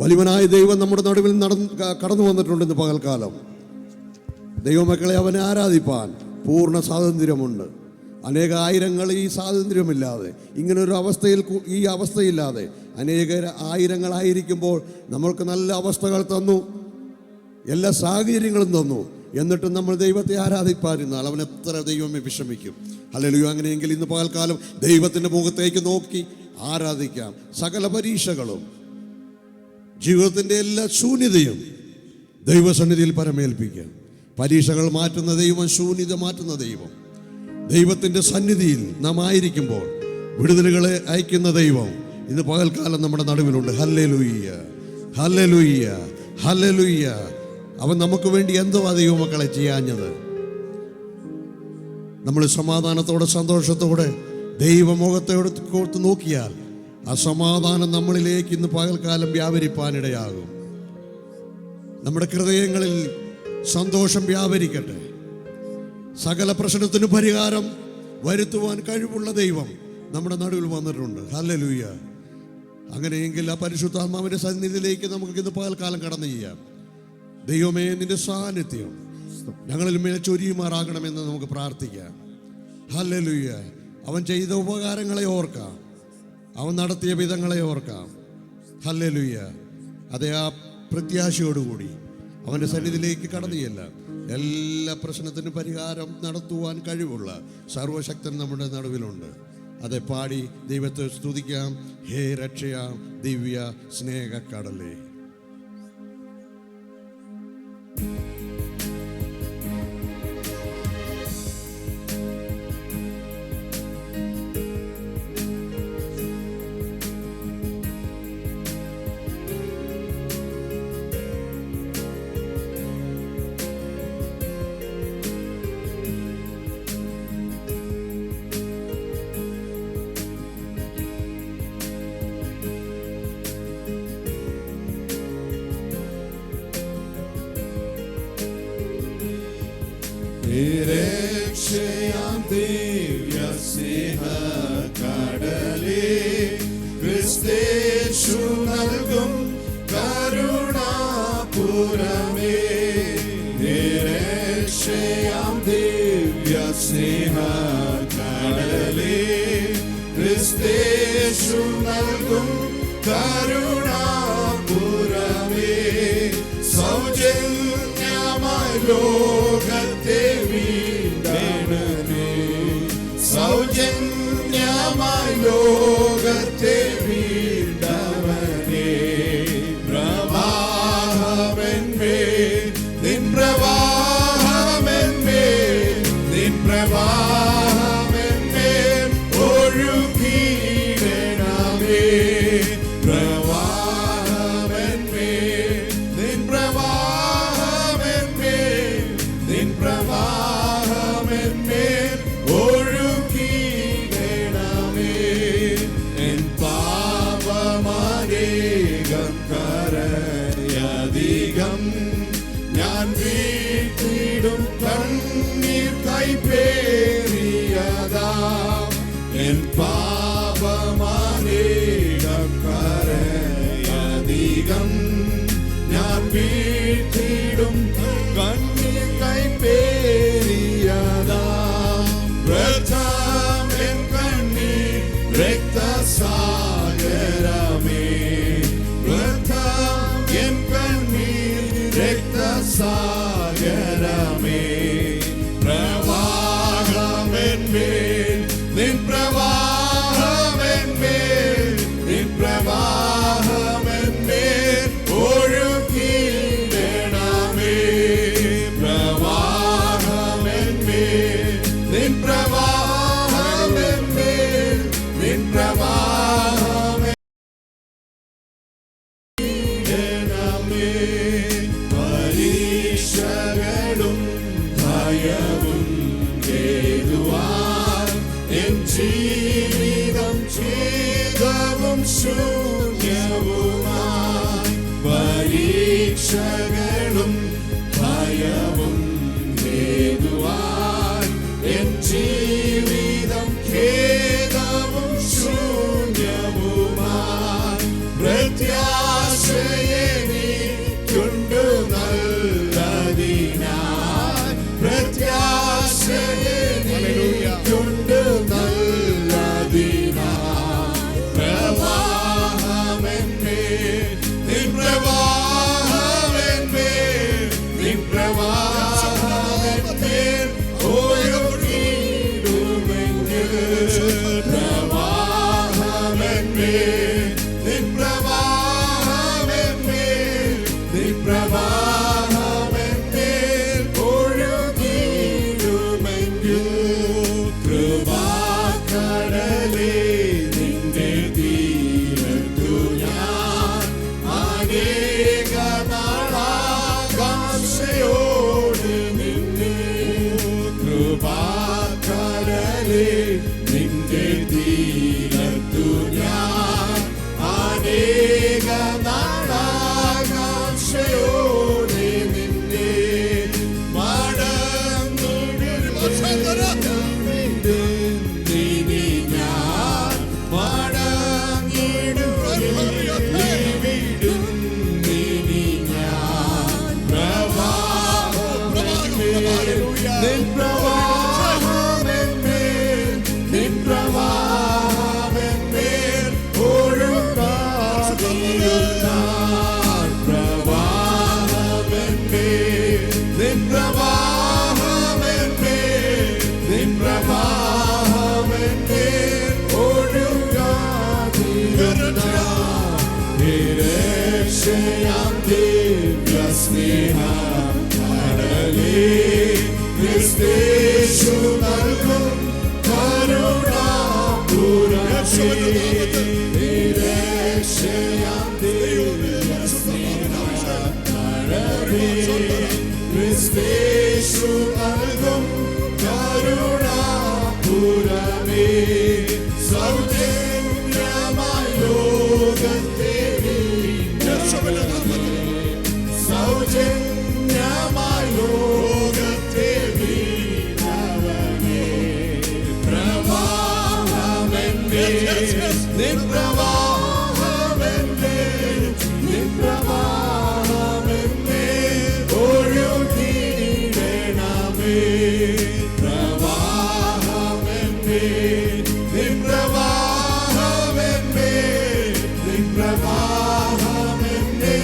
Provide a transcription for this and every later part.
വലിയവനായ ദൈവം നമ്മുടെ നടുവിൽ കടന്നു വന്നിട്ടുണ്ടെന്ന് പകൽക്കാലം. ദൈവമക്കളെ, അവനെ ആരാധിപ്പാൻ പൂർണ്ണ സ്വാതന്ത്ര്യമുണ്ട്. അനേക ആയിരങ്ങൾ ഈ സ്വാതന്ത്ര്യമില്ലാതെ, ഇങ്ങനൊരു അവസ്ഥയിൽ, ഈ അവസ്ഥയില്ലാതെ അനേക ആയിരങ്ങളായിരിക്കുമ്പോൾ നമ്മൾക്ക് നല്ല അവസ്ഥകൾ തന്നു, എല്ലാ സാഹചര്യങ്ങളും തന്നു. എന്നിട്ടും നമ്മൾ ദൈവത്തെ ആരാധിപ്പാതിരുന്നാൽ അവൻ എത്ര ദൈവമേ വിഷമിക്കും. ഹല്ലേലൂയ. അങ്ങനെയെങ്കിൽ ഇന്ന് പകൽക്കാലം ദൈവത്തിൻ്റെ മുഖത്തേക്ക് നോക്കി ആരാധിക്കാം. സകല പരീക്ഷകളും, ജീവിതത്തിൻ്റെ എല്ലാ ശൂന്യതയും ദൈവസന്നിധിയിൽ പരമേൽപ്പിക്കാം. പരീക്ഷകൾ മാറ്റുന്ന ദൈവം, ശൂന്യത മാറ്റുന്ന ദൈവം. ദൈവത്തിൻ്റെ സന്നിധിയിൽ നാം ആയിരിക്കുമ്പോൾ വിടുതലുകളെ അയക്കുന്ന ദൈവം ഇന്ന് പകൽക്കാലം നമ്മുടെ നടുവിലുണ്ട്. Hallelujah, hallelujah, hallelujah. അവൻ നമുക്ക് വേണ്ടി എന്തോ ദൈവമക്കളെ ചെയ്യാഞ്ഞത്. നമ്മൾ സമാധാനത്തോടെ, സന്തോഷത്തോടെ ദൈവമുഖത്തോട് കോർത്ത് നോക്കിയാൽ ആ സമാധാനം നമ്മളിലേക്ക് ഇന്ന് പകൽക്കാലം വ്യാപരിപ്പാനിടയാകും. നമ്മുടെ ഹൃദയങ്ങളിൽ സന്തോഷം വ്യാപരിക്കട്ടെ. സകല പ്രശ്നത്തിനും പരിഹാരം വരുത്തുവാൻ കഴിവുള്ള ദൈവം നമ്മുടെ നടുവിൽ വന്നിട്ടുണ്ട്. ഹല്ലേലൂയ. അങ്ങനെയെങ്കിൽ ആ പരിശുദ്ധാത്മാവിൻ്റെ സന്നിധിയിലേക്ക് നമുക്ക് ഇന്ന് പകൽക്കാലം കടന്നു ചെയ്യാം. ദൈവമേ, നിന്റെ സാന്നിധ്യം ഞങ്ങളിൽ മേൽ ചൊരിയുമാറാകണമെന്ന് നമുക്ക് പ്രാർത്ഥിക്കാം. ഹല്ലേലൂയ. അവൻ ചെയ്ത ഉപകാരങ്ങളെ ഓർക്കാം, അവൻ നടത്തിയ വിധങ്ങളെ ഓർക്കാം. ഹല്ലേലൂയ. അതേ, ആ പ്രത്യാശയോടുകൂടി അവൻ്റെ സന്നിധിയിലേക്ക് കടന്നു ചെല്ലാം. എല്ലാ പ്രശ്നത്തിനും പരിഹാരം നടത്തുവാൻ കഴിവുള്ള സർവശക്തൻ നമ്മുടെ നടുവിലുണ്ട്. അതെ, പാടി ദൈവത്തെ സ്തുതിക്കാം. ഹേ രക്ഷയാം ദിവ്യ സ്നേഹക്കടലേ. രക്ഷയാം ദിവ്യ സ്നേഹക്കടലേ, ക്രിസ്തേശു നൽകും കരുണാപുരമേ. രക്ഷയാം ദിവ്യ സ്നേഹക്കടലേ, ക്രിസ്തേശു നൽകും കരുണാപുരമേ. സൗജന്യമായി ലോകത്തെ വീണ്ടണമേ, സൗജന്യമായി ലോകത്തെ വീണ്ടവനേ. പ്രവാഹമെന്മേൽ നിൻ പ്രവാഹമെന്മേൽ, നിൻ പ്രവാഹമെന്മേൽ ഒഴുകിയിടണമേ. പ്രവാഹമെന്മേൽ നിൻ പ്രവാഹമെന്മേൽ, നിൻ പ്രവാഹമെന്മേൽ ഒഴുകിയിടണമേ. എൻ പാപമനേകം കരയധികം ഞാൻ വീട്ടിടും കണ്ണീർ കൈപ്പേറിയതാ. എൻ പാപമനേകം കരയധികം ഞാൻ വീട്ടിടും കണ്ണീർ കൈപ്പേറിയതാ. വ്യർത്ഥമെൻ കണ്ണീർ രക്തസാഗരമേ, വ്യർത്ഥം എൻ കണ്ണീർ രക്തസാഗരമേ. പ്രവാഹമെന്മേൽ നിൻ പ്രവാഹമെന്മേൽ, നിൻ പ്രവാഹമെന്മേൽ ഒഴുകിയിടണമേ. പ്രവാഹമെന്മേൽ നിൻ പ്രവാഹമെന്മേൽ, നിൻ പ്രവാഹമെന്മേൽ. പരീക്ഷകളും ഭയവും ഏതുവാൻ എൻ ജീവിതം ഛേദവും ശൂന്യവുമായി. പരീക്ഷകളും ഭയവും ഏതുവാൻ എൻ ജീവിതം ഖേദവും ശൂന്യവുമായി. പ്രത്യാശയ നാടാകാംക്ഷയോടെ നിന്നെ മടങ്ങിടുന്നിനി ഞാൻ മടങ്ങിടുന്നിനി ഞാൻ പ്രവാഹമെന്മേൽ നിൻ പ്രവാഹമെന്മേൽ നിൻ പ്രവാഹമെന്മേൽ ഒഴുകാതിരുന്നാൽ പ്രവാഹമെന്മേൽ നിൻ പ്രവാഹമെന്മേൽ നിൻ പ്രവാഹമെന്മേൽ ഒഴുകാതിരുന്നാൽ നിരക്ഷയാം ദിവ്യസ്നേഹം കടലേ ക്രിസ്തേശു നൽകും കരുണാപുരമേ നിരക്ഷയാം ദിവ്യസ്നേഹം കടലേ ക്രിസ്തേശു നൽകും കരുണാപുരമേ സൗജന്യമായി ലോകത്തെ സൗജന്യമായി ലോകത്തെ വീണവനേ പ്രവാഹമെന്മേൽ നിൻ പ്രവാഹമെന്മേൽ നിൻ പ്രവാഹമെന്മേൽ ഒഴുകിയിടണമേ പ്രവാഹമെന്മേൽ നിൻ പ്രവാഹമെന്മേൽ നിൻ പ്രവാഹമെന്മേൽ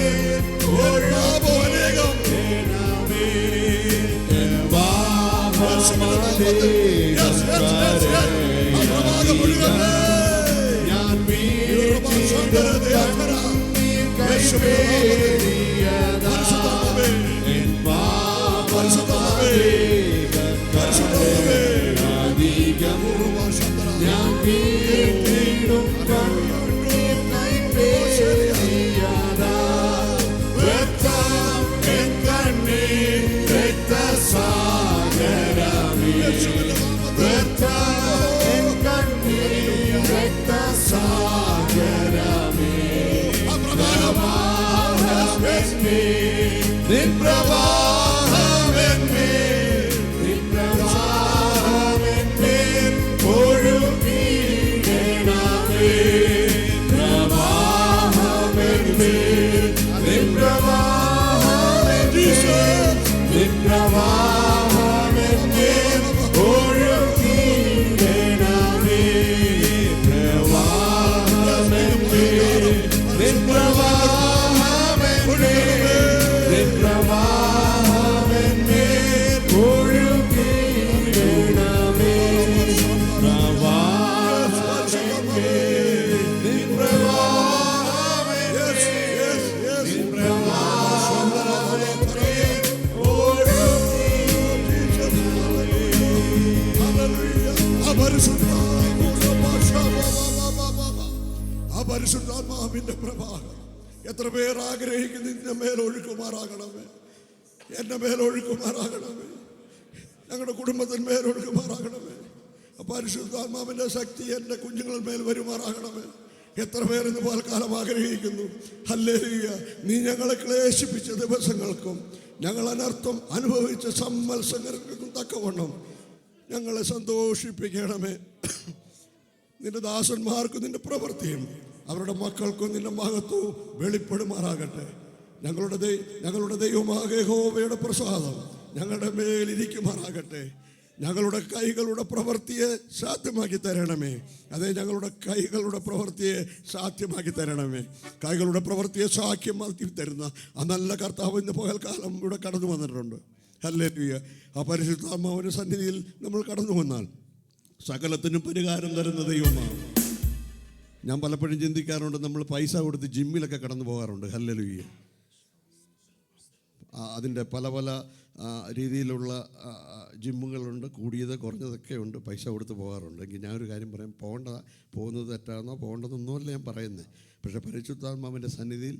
ഒഴുകിയിടണമേ ഞാൻ ഞാൻ വീട്ടിടും കണ്ണീർ കൈപ്പേറിയതാ രക്തം എൻ കണ്ണീർ രക്തസാഗരമേ രക്തം എൻ കണ്ണീർ രക്തസാഗരമേ പ്രവാഹമെന്മേൽ നിൻ പ്രവാഹമെന്മേൽ നിൻ പ്രവാഹമെന്മേൽ ഒഴുകിയിടണമേ പ്രവാഹമെന്മേൽ നിൻ പ്രവാഹമെന്മേൽ നിൻ പ്രവാഹമെന്മേൽ ഒഴുകിയിടണമേ പ്രവാഹമെന്മേൽ നിൻ പ്രവാഹമെന്മേൽ നിൻ പ്രവാഹമെന്മേൽ ഒഴുകിയിടണമേ പ്രവാഹമെന്മേൽ നിൻ പ്രവാഹമെന്മേൽ നിൻ പ്രവാഹമെന്മേൽ പരിശുദ്ധാത്മാവിന്റെ പ്രവാഹം എത്ര പേർ ആഗ്രഹിക്കുന്നു നിന്റെ മേലൊഴുക്കുമാറാകണമേ എന്റെ മേലൊഴുക്കുമാറാകണമേ ഞങ്ങളുടെ കുടുംബത്തിന് മേലൊഴുക്കുമാറാകണമേ പരിശുദ്ധാത്മാവിന്റെ ശക്തി എൻ്റെ കുഞ്ഞുങ്ങളുടെ മേൽ വരുമാറാകണമേ എത്ര പേർ ഇന്ന് പൽക്കാലം ആഗ്രഹിക്കുന്നു ഹല്ലേലൂയ നീ ഞങ്ങളെ ക്ലേശിപ്പിച്ച ദിവസങ്ങൾക്കും ഞങ്ങൾ അനർത്ഥം അനുഭവിച്ച സമ്മത്സരങ്ങൾക്കും തക്കവണ്ണം ഞങ്ങളെ സന്തോഷിപ്പിക്കണമേ നിന്റെ ദാസന്മാർക്കും നിന്റെ പ്രവൃത്തിയും അവരുടെ മക്കൾക്കും നിന്റെ മഹത്വവും വെളിപ്പെടുമാറാകട്ടെ ഞങ്ങളുടെ ദൈവമായ യഹോവയുടെ പ്രസാദം ഞങ്ങളുടെ മേലിരിക്കുമാറാകട്ടെ ഞങ്ങളുടെ കൈകളുടെ പ്രവൃത്തിയെ സാധ്യമാക്കി തരണമേ അതെ ഞങ്ങളുടെ കൈകളുടെ പ്രവൃത്തിയെ സാധ്യമാക്കി തരണമേ കൈകളുടെ പ്രവൃത്തിയെ സാധ്യമാക്കി തരുന്ന ആ നല്ല കർത്താവ് ഇന്ന് പകൽക്കാലം ഇവിടെ കടന്നു വന്നിട്ടുണ്ട് ഹല്ലേലൂയ ആ പരിശുദ്ധാത്മാവിന്റെ സന്നിധിയിൽ നമ്മൾ കടന്നു വന്നാൽ സകലത്തിനും പരിഹാരം തരുന്ന ദൈവമാണ് ഞാൻ പലപ്പോഴും ചിന്തിക്കാറുണ്ട് നമ്മൾ പൈസ കൊടുത്ത് ജിമ്മിലൊക്കെ കടന്നു പോകാറുണ്ട് ഹല്ലേലൂയ അതിൻ്റെ പല പല രീതിയിലുള്ള ജിമ്മുകളുണ്ട് കൂടിയത് കുറഞ്ഞതൊക്കെ ഉണ്ട് പൈസ കൊടുത്ത് പോകാറുണ്ട് എങ്കിൽ ഞാനൊരു കാര്യം പറയാം പോകുന്നത് തെറ്റാണെന്നോ പോകേണ്ടതെന്നോ അല്ല ഞാൻ പറയുന്നത് പക്ഷേ പരിശുദ്ധാത്മാവിൻ്റെ സന്നിധിയിൽ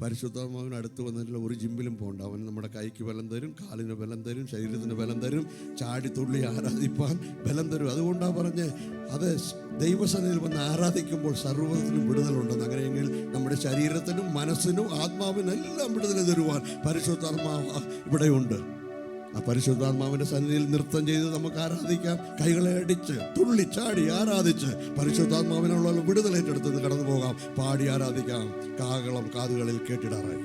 പരിശുദ്ധാത്മാവിന് അടുത്ത് വന്നിട്ടുള്ള ഒരു ജിമ്മിലും പോകണ്ട. അവൻ നമ്മുടെ കൈക്ക് ബലം തരും, കാലിന് ബലം തരും, ശരീരത്തിന് ബലം തരും, ചാടി തുള്ളി ആരാധിപ്പാൻ ബലം തരും. അതുകൊണ്ടാണ് പറഞ്ഞ് അത് ദൈവസന്നിധിയിൽ വന്ന് ആരാധിക്കുമ്പോൾ സർവ്വത്തിനും വിടുതലുണ്ടെന്ന്. അങ്ങനെയെങ്കിൽ നമ്മുടെ ശരീരത്തിനും മനസ്സിനും ആത്മാവിനും എല്ലാം വിടുതൽ തരുവാൻ പരിശുദ്ധാത്മാവ് ഇവിടെയുണ്ട്. ആ പരിശുദ്ധാത്മാവിൻ്റെ സന്നിധിയിൽ നൃത്തം ചെയ്ത് നമുക്ക് ആരാധിക്കാം. കൈകളെ അടിച്ച് തുള്ളി ചാടി ആരാധിച്ച് പരിശുദ്ധാത്മാവിനുള്ള വിടുതലേറ്റെടുത്ത് കടന്നു പോകാം. പാടി ആരാധിക്കാം. കാഹളം കാതുകളിൽ കേട്ടിടാറായി.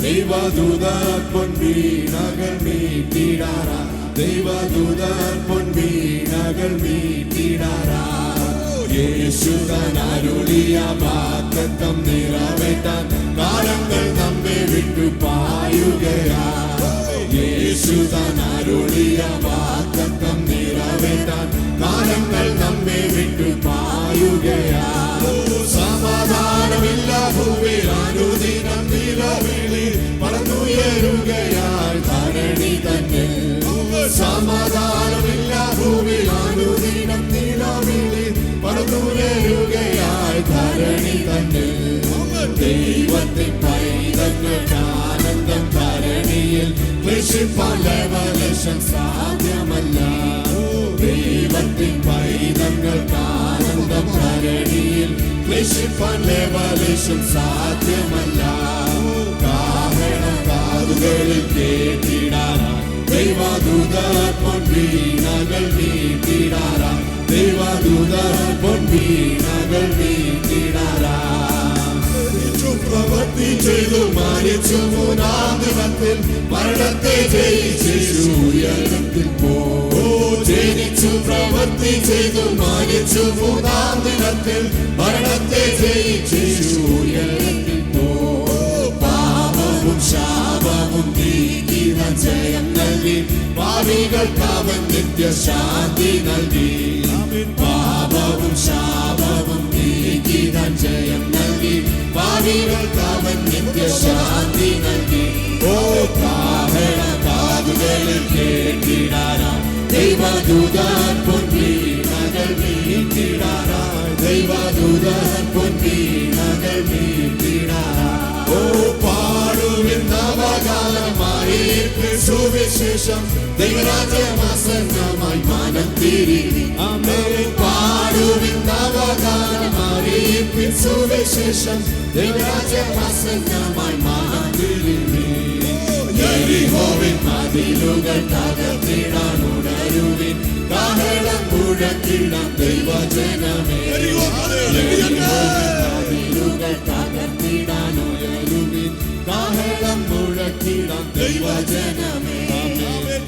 ദൈവദൂതർ പൊൻവീണകൾ മീട്ടിടാറാ, ദൈവദൂതർ പൊൻവീണകൾ മീട്ടിടാറാ. യേശുതാൻ അരുളിയ വാഗ്ദത്തം നിറവേറ്റാൻ കാലങ്ങൾ നമ്മെ വിട്ടു പായുകയാ. യേശുതാൻ അരുളിയ വാഗ്ദത്തം നിറവേറ്റാൻ കാലങ്ങൾ നമ്മെ വിട്ടു പായുകയാ. സമാധാനമില്ല ഭൂമിയിൽ അനുദിനം നിലവിളി പറന്നുയരുകയാൽ ധരണി തന്നെ. സമാധാനമില്ല ഭൂമിയിൽ അനുദിനം നിലവിളി പറന്നുയരുകയാൽ ധരണി തന്നെ. ദൈവത്തിൻ പൈതങ്ങൾക്ക് ആനന്ദം ധരണിയിൽ ക്ലേശിപ്പാൻ ലേശം സാധ്യമല്ല. ദൈവത്തിൻ പൈതങ്ങൾക്ക് ആനന്ദം ധരണിയിൽ ക്ലേശിപ്പാൻ ലേശം സാധ്യമല്ല. കാഹളം കാതുകളിൽ കേട്ടിടാറാ, ദൈവദൂതർ പൊൻവീണകൾ മീട്ടിടാറാ, ദൈവദൂതർ പൊൻവീണകൾ മീട്ടിടാറാ. പ്രവൃത്തി ചെയ്തു മരിച്ചു മൂന്നാം ദിനത്തിൽ മരണത്തെ ജയിച്ചു ഉയരത്തിൽ ജനിച്ചു. പ്രവൃത്തി ചെയ്തു മരിച്ചു മൂന്നാം ദിനത്തിൽ മരണത്തെ ജയിച്ചു ഉയരത്തിൽ പാപവും ശാപവും നീക്കിന ജയം നൽകി പാപികൾക്ക് അവൻ നിത്യശാന്തി നൽകി. പാപവും ശാപവും നീക്കിന ജയം നൽകി പാപികൾക്ക് അവൻ നിത്യശാന്തി നൽകി. ഓ കാഹള കാതുകളിൽ കേട്ടിടാറാ, ദൈവദൂതർ പൊൻവീണകൾ മീട്ടിടാറാ, ദൈവദൂതർ പൊൻവീണകൾ മീട്ടിടാറാ. ഓ പാടുവിൻ നവകാലമായി സുവിശേഷം, ദൈവരാജ്യമാസന്നമായി മനം തിരികെ. പാടുവിൻ നവകാലമായി സുവിശേഷം, ദൈവരാജ്യമാസന്നമായി മനം തിരികെ. യെരിഹോവിൻ മതിലുകൾ തകർത്തിടാൻ ഉണരുവിൻ, കാഹളം മുഴക്കിടാം ദൈവജനമേ. മതിലുകൾ തകർത്തിടാൻ ഉണരുവിൻ, കാഹളം മുഴക്കിടാം ദൈവജനമേ.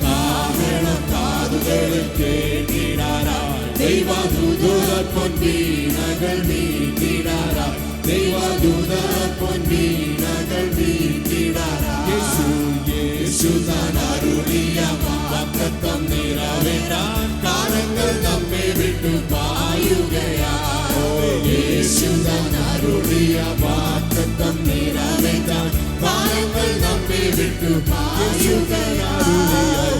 കാഹളം കാതുകളിൽ കേട്ടിടാറാ, ദൈവദൂതർ പൊൻവീണകൾ മീട്ടിടാറാ, ദൈവദൂതർ പൊൻവീണകൾ മീട്ടിടാറാ. യേശുതാൻ അരുളിയ വാഗ്ദത്തം നിറവേറ്റാൻ കാലങ്ങൾ നമ്മെ വിട്ടു പായുകയാ. യേശുതാൻ അരുളിയ വാഗ്ദത്തം നിറവേറ്റാൻ കാലങ്ങൾ നമ്മെ വിട്ടു പായുകയാ.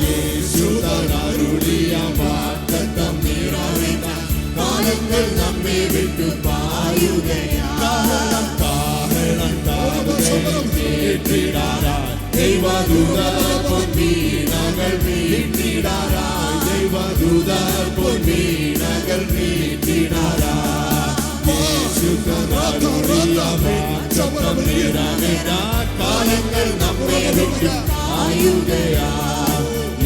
യേശുതാൻ അരുളിയ വാഗ്ദത്തം നിറവേറ്റാൻ കാലങ്ങൾ നമ്മെ വിട്ടു പായുകയാ. കാഹളം കാതുകളിൽ കേട്ടിടാറാ, ദൈവദൂതർ പൊൻവീണകൾ മീട്ടിടാറാ, ദൈവദൂതർ പൊൻവീണകൾ മീട്ടിടാറാ. യേശുതാൻ അരുളിയ വാഗ്ദത്തം നിറവേറ്റാൻ കാലങ്ങൾ നമ്മെ വിട്ടു പായുകയാ.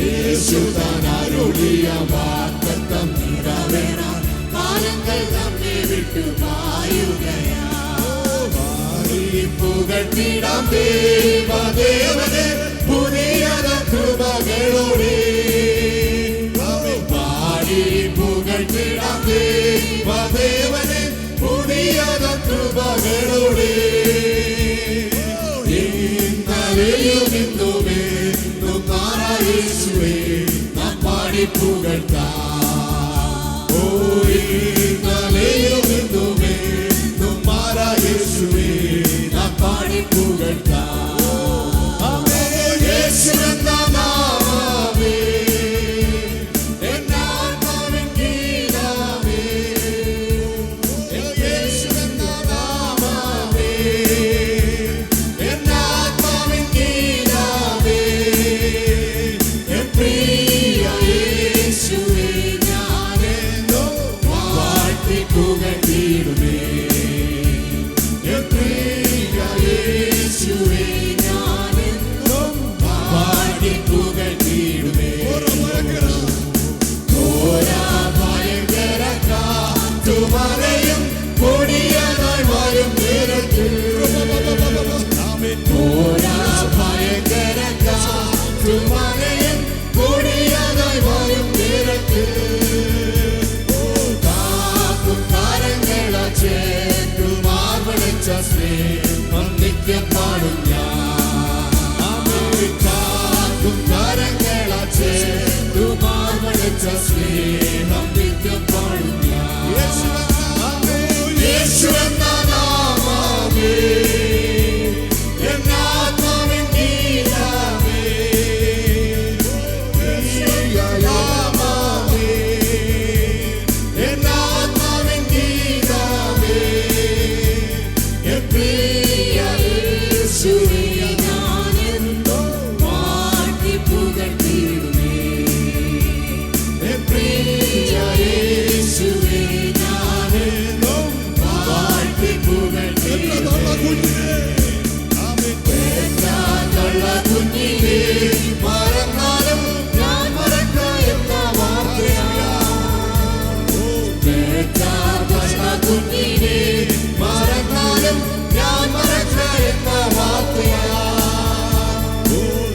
യേശുതാൻ അരുളിയ വാഗ്ദത്തം നിറവേറ്റാൻ കാലങ്ങൾ നമ്മെ വിട്ടു പായുകയാ. പുകഴ്ത്തിടാം ദേവദേവനെ, പുതിയ കൃപ പാടി പുകഴ്ത്താം. ഓ ഇന്നലെയും ഇന്നുമെന്നും മാറാ യേശുവേ നാം പാടി പുകഴ്ത്താം. യേശു എന്ന നാമമേ എന്നാത്മാവിൻ ഗീതമേ. യേശു എന്ന നാമമേ എന്നാത്മാവിൻ ഗീതമേ. എൻ പ്രിയ യേശുവേ ഞാനെന്നും വാഴ്ത്തി പുകഴ്ത്തിയിടുമേ. എൻ പ്രിയ യേശുവേ ഞാനെന്നും വാഴ്ത്തി പുകഴ്ത്തിയിടുമേ. ഓരാ ഭയങ്കര കാറ്റുമഴയും കൊടിയതായി വരും നേരത്തിൽ. ഓരാ ഭയങ്കര കാറ്റുമഴയും കൊടിയതായി വരും നേരത്തിൽ. കാക്കും കരങ്ങളാ ചേർത്തു മാർവളിച്ച സ്നേഹം നിത്യം പാടും ഞാൻ. കാക്കും കരങ്ങളാ ചേർത്തു മാർവളിച്ച സ്നേഹം നിത്യം പാടും ഞാൻ. യേശു എന്ന നാമമേ എന്നാത്മാവിൻ ഗീതമേ. നാമമേ എന്നാത്മാവിൻ ഗീതമേ. എൻ പ്രിയ യേശുവേ ഞാനെന്നും വാഴ്ത്തി പുകഴ്ത്തിയിടുമേ. എൻ പ്രിയ യേശുവേ ഞാനെന്നും വാഴ്ത്തി പുകഴ്ത്തിയിടുമേ. പെറ്റാനുള്ള കുഞ്ഞിനെ മറന്നാലും ഞാൻ മറക്കാം എന്ന വാർത്തയാ. പെറ്റാനുള്ള കുഞ്ഞിനെ മറന്നാലും ഞാൻ മറക്കാം എന്ന വാർത്തയാ.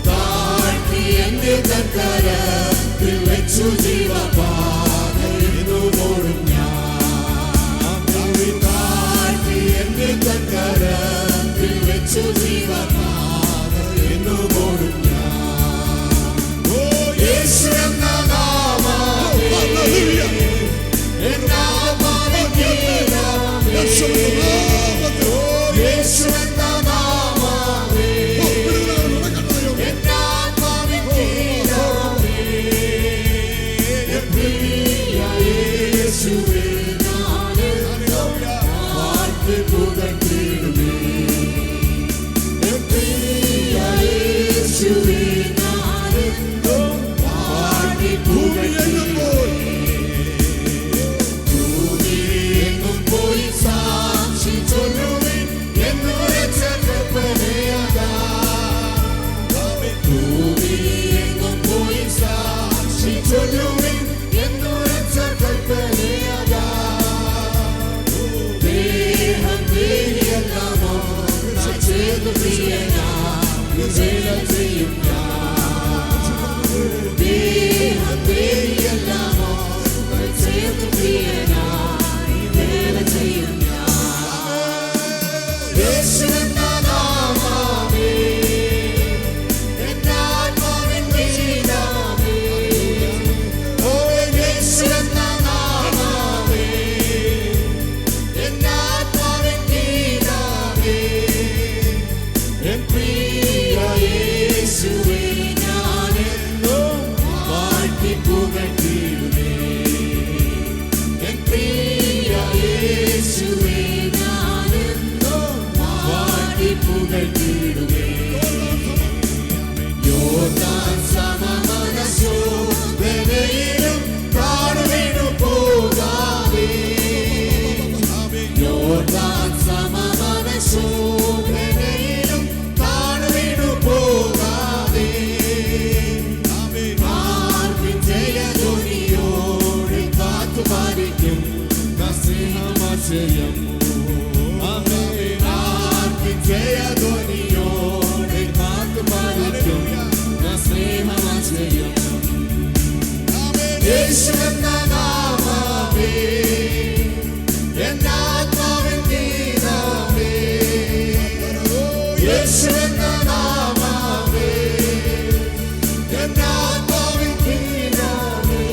താഴ്ത്തി എന്റെ കരത്തിൽ വെച്ചു ജീവപാതയെന്നു ഓടും ഞാൻ. താഴ്ത്തി എന്റെ കരത്തിൽ വെച്ചു ജീവപാതയെന്നു ഓടും ഞാൻ. യേശു എന്ന നാമമേ എന്നാത്മാവിൻ ഗീതമേ. യേശു എന്ന നാമമേ എന്നാത്മാവിൻ ഗീതമേ. എൻ പ്രിയ യേശുവേ ഞാനെന്നും വാഴ്ത്തി പുകഴ്ത്തിയിടുമേ. എൻ പ്രിയ യേശുവേ ഞാനെന്നും വാഴ്ത്തി പുകഴ്ത്തിയിടുമേ. ഭൂമിയെങ്ങും പോയി സാക്ഷി ചൊല്ലുവിൻ എന്നുരച്ച കൽപ്പനയതാ. ഭൂമിയെങ്ങും പോയി സാക്ഷി ചൊല്ലുവിൻ എന്നുരച്ച കൽപ്പനയതാ. ദേഹം ദേഹിയെല്ലാമോ ചെയ്തു വേല ചെയ്യും ഞാൻ. ദേഹം ദേഹിയെല്ലാമോ ചെയ്തു വേല ചെയ്യും ഞാൻ. യേശു എന്ന നാമമേ എന്നാത്മാവിൻ ഗീതമേ. ഓ യേശു എന്ന നാമമേ എന്നാത്മാവിൻ ഗീതമേ. എൻ പ്രിയ യേശുവേ ഞാനെന്നും വാഴ്ത്തി പുകഴ്ത്തിയിടുമേ. എൻ പ്രിയ യേശുവേ ഞാനെന്നും വാഴ്ത്തി പുകഴ്ത്തിയിടുമേ. യോർദാൻ സമമനശോധനയിലും താണുവീണു പോകാതെ. യോർദാൻ സമമനശോധനയിലും താണുവീണു പോകാതെ. ആർപ്പിൻ ജയധ്വനിയോടെ കാത്തുപാലിക്കും സ്നേഹമാശ്രയം. ആർപ്പിൻ ജയധ്വനിയോടെ കാത്തുപാലിക്കും സ്നേഹമാശ്രയം. യേശു എന്ന നാമമേ എന്നാത്മാവിൻ ഗീതമേ. യേശു എന്ന നാമമേ എന്നാത്മാവിൻ ഗീതമേ.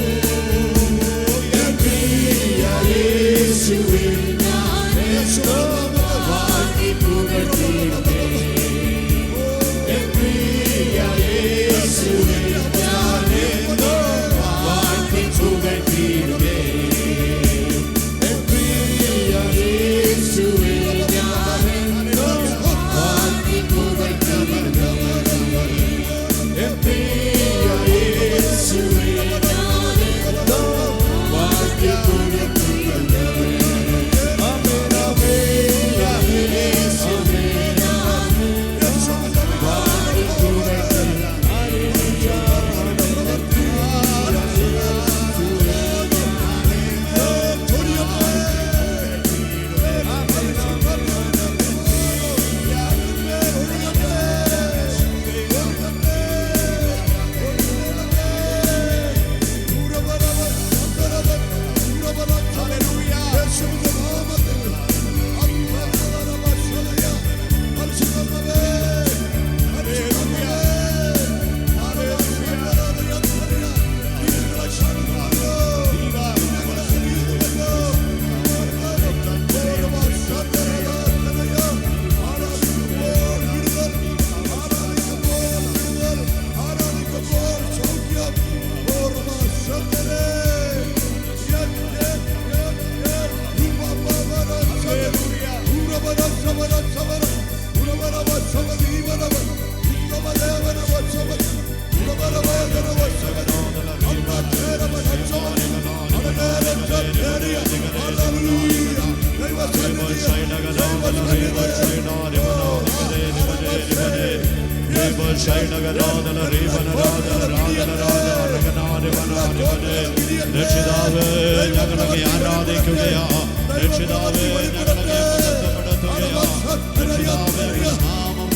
രക്ഷിതാവേ ഞങ്ങളെ ആരാധിക്കുകയാ, രക്ഷിതാവേ ഞങ്ങളെ മഹത്വപ്പെടുത്തുകയാ, രക്ഷിതാവേ നാമം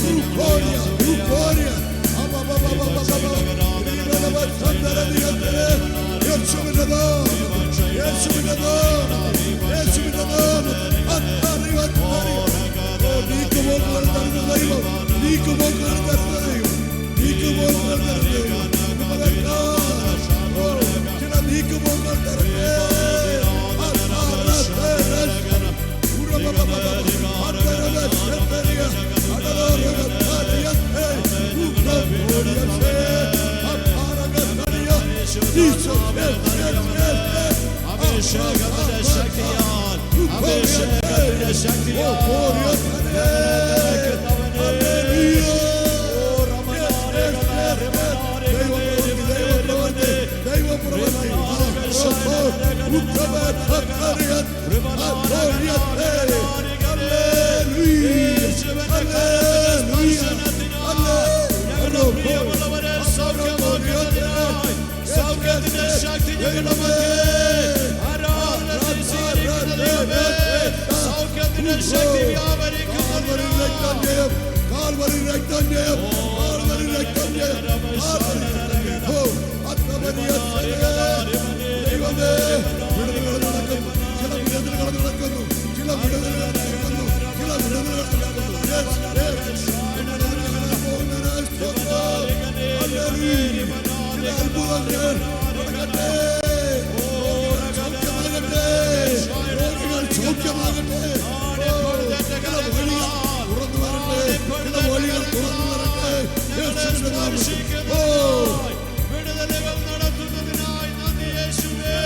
അഭിഷേകത്തിന്റെ ശക്തിയാൽ, അഭിഷേകത്തിന്റെ ശക്തിയാൽ സൗഖ്യത്തിന്റെ ശക്തി സൗഖ്യത്തിന്റെ ശക്തി വിടുതലുകൾ നടത്തുന്നതിനായി നന്ദി യേശുവേ.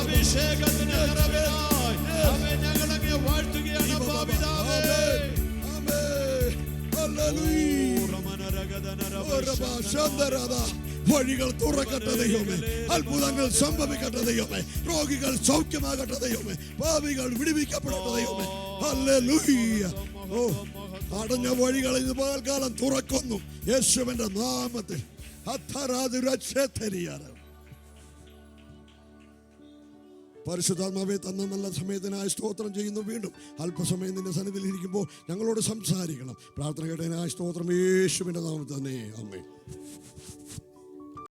അഭിഷേകത്തിന്റെ നിറവിനായി ഞങ്ങളെ വാഴ്ത്തുകയാണ് പിതാവേ. വഴികൾ തുറക്കട്ടെ ദൈവമേ, അത്ഭുതങ്ങൾ സംഭവിക്കട്ടെ ദൈവമേ, രോഗികൾ സൗഖ്യമാകട്ടെ ദൈവമേ, പാപികൾ വിടുവിക്കപ്പെടട്ടെ ദൈവമേ. ഹല്ലേലൂയ. ഓ, അടഞ്ഞ വഴികൾ ഇന്ന് പകൽക്കാലം തുറക്കുന്നു യേശുവിന്റെ നാമത്തിൽ. പരിശുദ്ധാത്മാവേ, തന്ന നല്ല സമയത്തിനായി സ്തോത്രം ചെയ്യുന്നു. വീണ്ടും അല്പസമയം നിന്റെ സന്നിധിയിൽ ഇരിക്കുമ്പോൾ ഞങ്ങളോട് സംസാരിക്കണം. പ്രാർത്ഥന കേട്ടതിനായി സ്തോത്രം യേശുവിന്റെ നാമത്തിൽ തന്നെ. ആമേൻ.